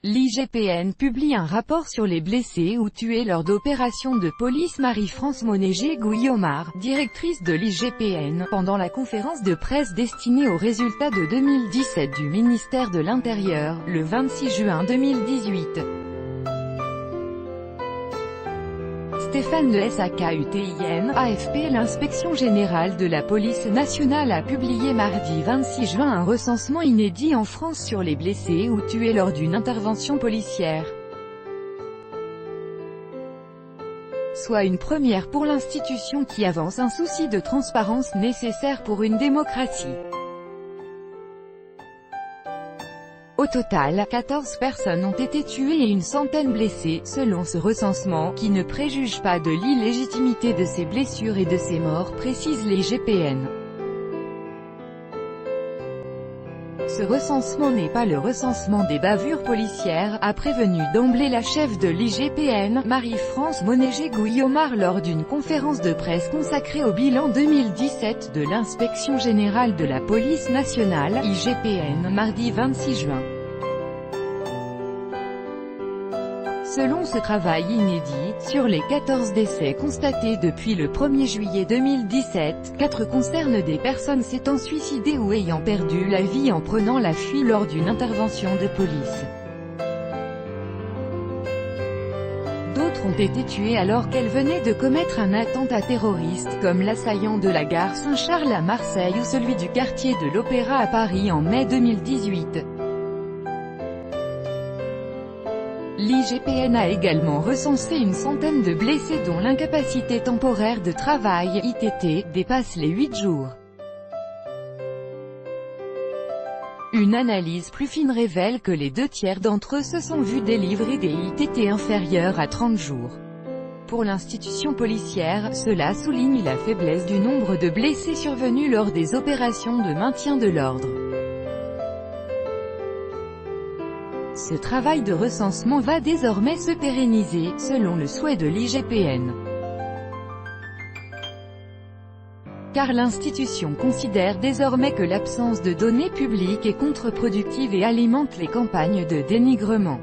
L'IGPN publie un rapport sur les blessés ou tués lors d'opérations de police. Marie-France Monéger-Guillaumard, directrice de l'IGPN, pendant la conférence de presse destinée aux résultats de 2017 du ministère de l'Intérieur, le 26 juin 2018. Stéphane de SAKUTIN, AFP. L'inspection générale de la police nationale a publié mardi 26 juin un recensement inédit en France sur les blessés ou tués lors d'une intervention policière. Soit une première pour l'institution qui avance un souci de transparence nécessaire pour une démocratie. Au total, 14 personnes ont été tuées et une centaine blessées, selon ce recensement, qui ne préjuge pas de l'illégitimité de ces blessures et de ces morts, précise l'IGPN. Ce recensement n'est pas le recensement des bavures policières, a prévenu d'emblée la chef de l'IGPN, Marie-France Monéger-Guillaumard lors d'une conférence de presse consacrée au bilan 2017 de l'Inspection générale de la police nationale, IGPN, mardi 26 juin. Selon ce travail inédit, sur les 14 décès constatés depuis le 1er juillet 2017, 4 concernent des personnes s'étant suicidées ou ayant perdu la vie en prenant la fuite lors d'une intervention de police. D'autres ont été tuées alors qu'elles venaient de commettre un attentat terroriste, comme l'assaillant de la gare Saint-Charles à Marseille ou celui du quartier de l'Opéra à Paris en mai 2018. L'IGPN a également recensé une centaine de blessés dont l'incapacité temporaire de travail, ITT, dépasse les 8 jours. Une analyse plus fine révèle que les 2/3 d'entre eux se sont vus délivrer des ITT inférieurs à 30 jours. Pour l'institution policière, cela souligne la faiblesse du nombre de blessés survenus lors des opérations de maintien de l'ordre. Ce travail de recensement va désormais se pérenniser, selon le souhait de l'IGPN. Car l'institution considère désormais que l'absence de données publiques est contre-productive et alimente les campagnes de dénigrement.